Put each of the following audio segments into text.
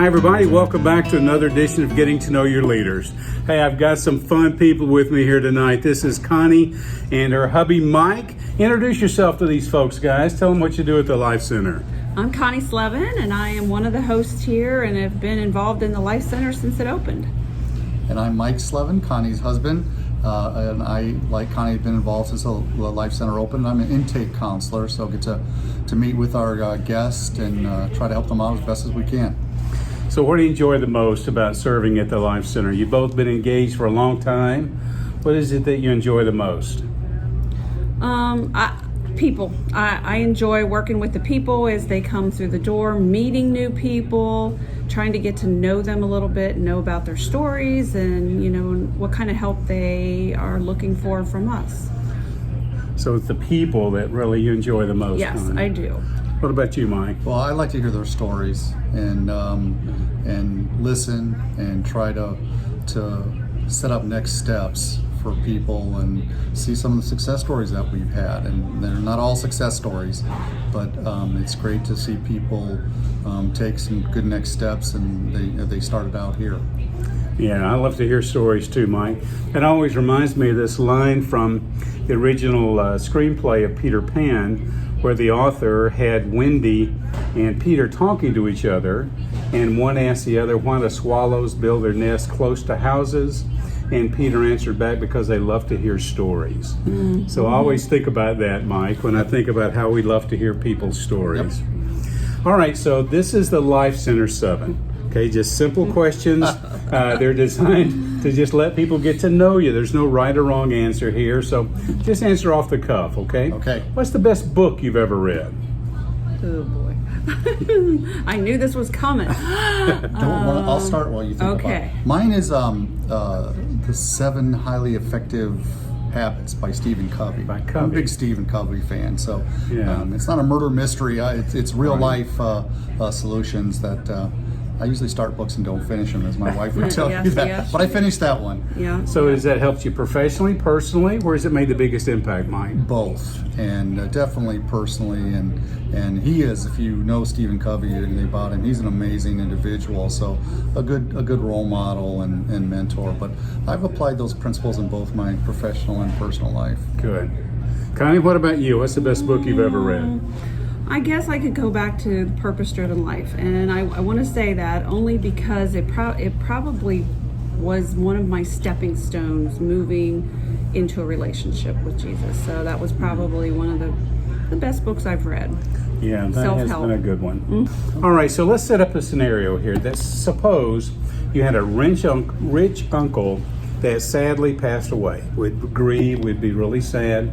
Hi everybody, welcome back to another edition of Getting to Know Your Leaders. Hey, I've got some fun people with me here tonight. This is Connie and her hubby Mike. Introduce yourself to these folks, guys. Tell them what you do at the Life Center. I'm Connie Slevin, and I am one of the hosts here and have been involved in the Life Center since it opened. And I'm Mike Slevin, Connie's husband, and I, like Connie, have been involved since the Life Center opened. I'm an intake counselor, so I get to meet with our guests and try to help them out as best as we can. So what do you enjoy the most about serving at the Life Center? You've both been engaged for a long time. What is it that you enjoy the most? People. I enjoy working with the people as they come through the door, meeting new people, trying to get to know them a little bit, know about their stories, and what kind of help they are looking for from us. So it's the people that really you enjoy the most. Yes, Connie. I do. What about you, Mike? Well, I like to hear their stories and listen and try to set up next steps for people and see some of the success stories that we've had. And they're not all success stories, but it's great to see people take some good next steps, and they started out here. Yeah, I love to hear stories too, Mike. It always reminds me of this line from the original screenplay of Peter Pan, where the author had Wendy and Peter talking to each other, and one asked the other, why do swallows build their nest close to houses? And Peter answered back, because they love to hear stories. Mm-hmm. So I always think about that, Mike, when I think about how we love to hear people's stories. Yep. All right, so this is the Life Center 7. Okay, just simple questions. They're designed to just let people get to know you. There's no right or wrong answer here, so just answer off the cuff, okay? Okay. What's the best book you've ever read? Oh boy. I knew this was coming. I'll start while you think about it. Mine is The 7 Highly Effective Habits by Stephen Covey. I'm a big Stephen Covey fan, so it's not a murder mystery. It's real life solutions that I usually start books and don't finish them, as my wife would tell you that. Yes, but I finished that one. Yeah. So has that helped you professionally, personally? Where has it made the biggest impact, Mike? Both, and definitely personally. And he is, if you know Stephen Covey and about him, he's an amazing individual. So a good role model and mentor. But I've applied those principles in both my professional and personal life. Good. Connie, what about you? What's the best book you've ever read? I guess I could go back to Purpose-Driven Life, and I want to say that only because it probably was one of my stepping stones moving into a relationship with Jesus. So that was probably one of the best books I've read. Yeah, that has been a good one. Mm-hmm. All right, so let's set up a scenario here. Suppose you had a rich uncle that sadly passed away. We'd grieve, we'd be really sad,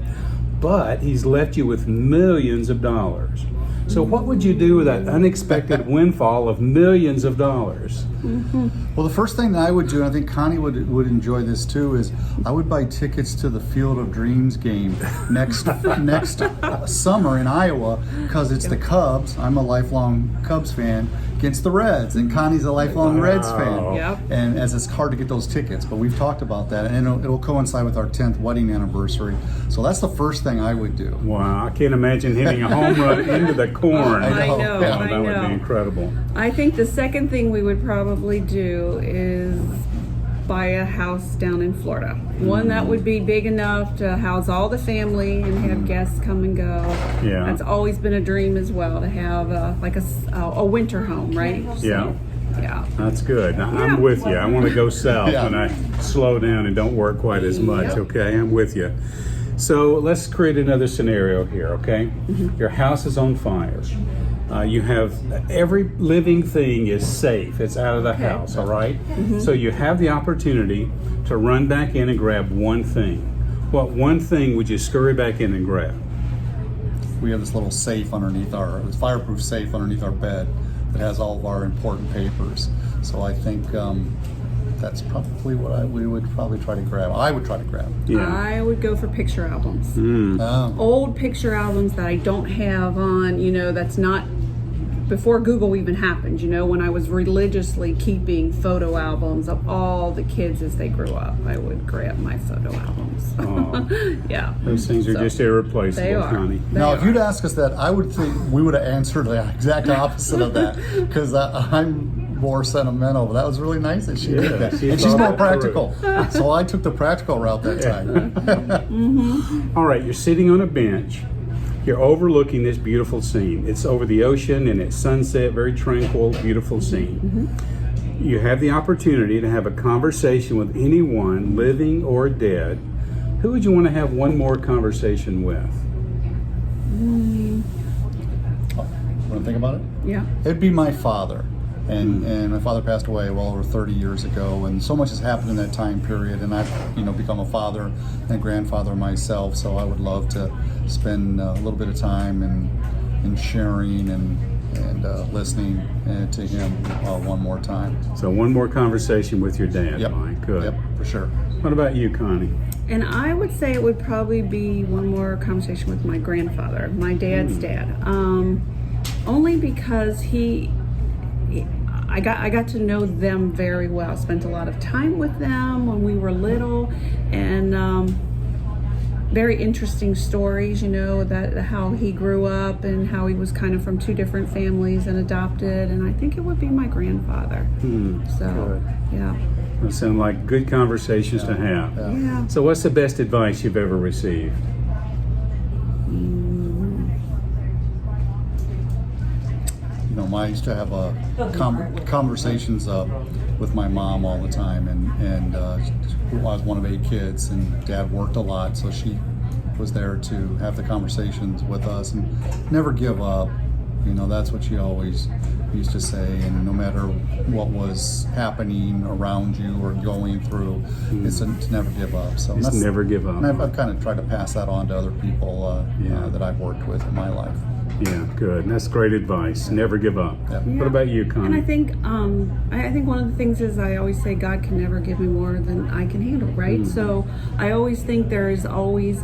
but he's left you with millions of dollars. So what would you do with that unexpected windfall of millions of dollars? Mm-hmm. Well, the first thing that I would do, and I think Connie would enjoy this too, is I would buy tickets to the Field of Dreams game next summer in Iowa, because it's the Cubs. I'm a lifelong Cubs fan, against the Reds, and Connie's a lifelong Reds fan. Yep. And as it's hard to get those tickets, but we've talked about that, and it'll coincide with our 10th wedding anniversary. So that's the first thing I would do. Wow, I can't imagine hitting a home run into the corn. I know. Oh, that would be incredible. I think the second thing we would probably do is buy a house down in Florida. One that would be big enough to house all the family and have guests come and go. Yeah. That's always been a dream as well, to have a winter home, right? Yeah. Yeah. That's good. I'm with you. I want to go south when I slow down and don't work quite as much, okay? I'm with you. So let's create another scenario here, okay? Mm-hmm. Your house is on fire. You have every living thing is safe. It's out of the house, all right? Mm-hmm. So you have the opportunity to run back in and grab one thing. What one thing would you scurry back in and grab? We have this little safe underneath this fireproof safe underneath our bed that has all of our important papers. So I think that's probably what we would probably try to grab. I would try to grab. Yeah. I would go for picture albums. Mm. Old picture albums that I don't have on, that's not before Google even happened, when I was religiously keeping photo albums of all the kids as they grew up, I would grab my photo albums. Oh. Yeah. Those things are just irreplaceable, they are. Connie. Now, if you'd ask us that, I would think we would have answered the exact opposite of that, because I'm more sentimental, but that was really nice that she did that. She And she's thought more that practical. So I took the practical route that time. All right, you're sitting on a bench. You're overlooking this beautiful scene. It's over the ocean and it's sunset, very tranquil, beautiful scene. You have the opportunity to have a conversation with anyone, living or dead. Who would you want to have one more conversation with? Want to think about it? Yeah. It'd be my father. And my father passed away well over 30 years ago, and so much has happened in that time period, and I've become a father and a grandfather myself, so I would love to spend a little bit of time in sharing and listening to him one more time. So one more conversation with your dad, Yep. Mike. Good. Yep, for sure. What about you, Connie? And I would say it would probably be one more conversation with my grandfather, my dad's dad. Only because I got to know them very well. Spent a lot of time with them when we were little, and very interesting stories, that how he grew up and how he was kind of from two different families and adopted. And I think it would be my grandfather. So, Good. yeah. Those sound like good conversations to have. Yeah. So what's the best advice you've ever received? I used to have conversations with my mom all the time, and I was one of 8 kids, and Dad worked a lot, so she was there to have the conversations with us and never give up. That's what she always used to say, and no matter what was happening around you or going through, it's to never give up. So Just never give up. And I've kind of tried to pass that on to other people that I've worked with in my life. Yeah, good. And that's great advice. Never give up. Yeah. What about you, Connie? And I think one of the things is I always say God can never give me more than I can handle, right? So I always think there is always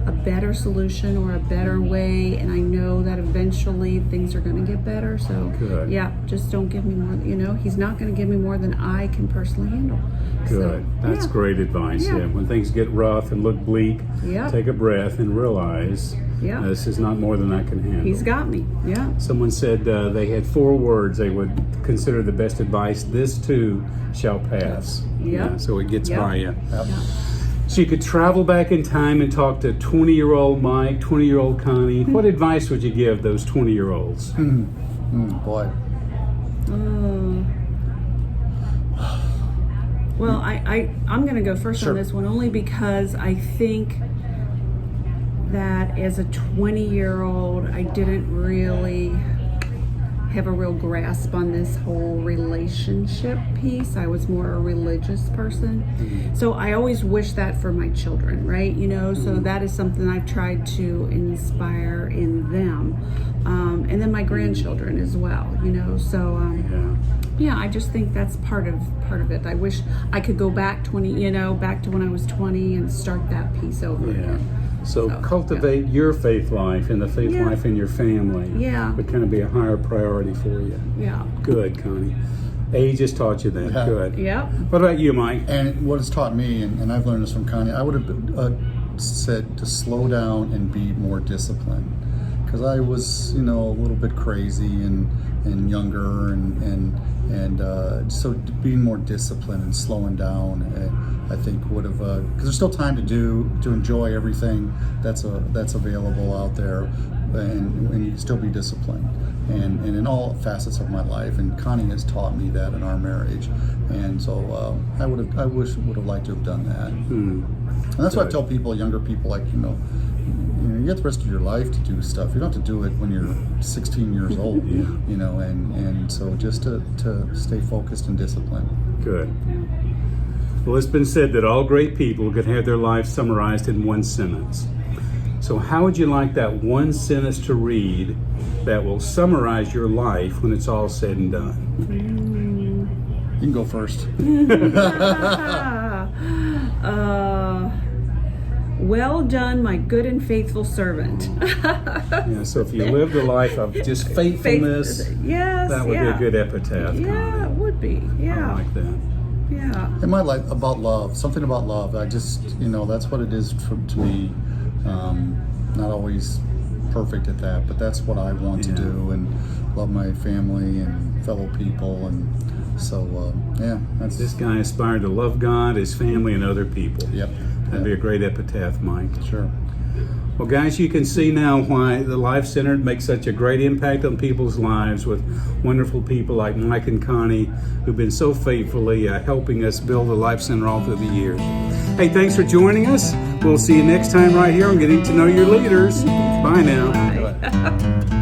a better solution or a better way, and I know that eventually things are going to get better. So Good. yeah, just don't give me more. He's not going to give me more than I can personally handle. Good. So, That's great advice. Yeah. Yeah. When things get rough and look bleak, Yeah. take a breath and realize this is not more than I can handle. He's got me. Yeah. Someone said they had 4 words they would consider the best advice. This too shall pass. Yeah. So it gets Yep. by you. Yep. So you could travel back in time and talk to 20-year-old Mike, 20-year-old Connie. What advice would you give those 20-year-olds? Boy. Well, I'm going to go first on this one only because I think that as a 20-year-old, I didn't really have a real grasp on this whole relationship piece. I was more a religious person. So I always wish that for my children, right? So that is something I've tried to inspire in them. And then my grandchildren as well, so yeah, I just think that's part of it. I wish I could go back back to when I was 20 and start that piece over again. So cultivate your faith life and the faith life in your family. Yeah. Would kind of be a higher priority for you. Yeah. Good, Connie. Age has taught you that. Yeah. Good. Yep. What about you, Mike? And what it's taught me, and I've learned this from Connie, I would have said to slow down and be more disciplined. Because I was, a little bit crazy and younger, and so being more disciplined and slowing down, I think would have, because there's still time to enjoy everything that's available out there, and you can still be disciplined, and in all facets of my life. And Connie has taught me that in our marriage, and so I would have liked to have done that. And that's what I tell people, younger people, like you get the rest of your life to do stuff. You don't have to do it when you're 16 years old, and so just to stay focused and disciplined. Good. Well, it's been said that all great people could have their lives summarized in one sentence. So how would you like that one sentence to read that will summarize your life when it's all said and done? You can go first. Well done, my good and faithful servant. So if you lived a life of just faithfulness, yes, that would be a good epitaph. Yeah, Connie. it would be. Yeah. I like that. Yeah. In my life, about love, something about love. I just, that's what it is to me. Not always perfect at that, but that's what I want to do, and love my family and fellow people, and so that's This guy aspired to love God, his family, and other people. Yep. That'd be a great epitaph, Mike. Sure. Well, guys, you can see now why the Life Center makes such a great impact on people's lives with wonderful people like Mike and Connie, who've been so faithfully helping us build the Life Center all through the years. Hey, thanks for joining us. We'll see you next time right here on Getting to Know Your Leaders. Bye now. Bye.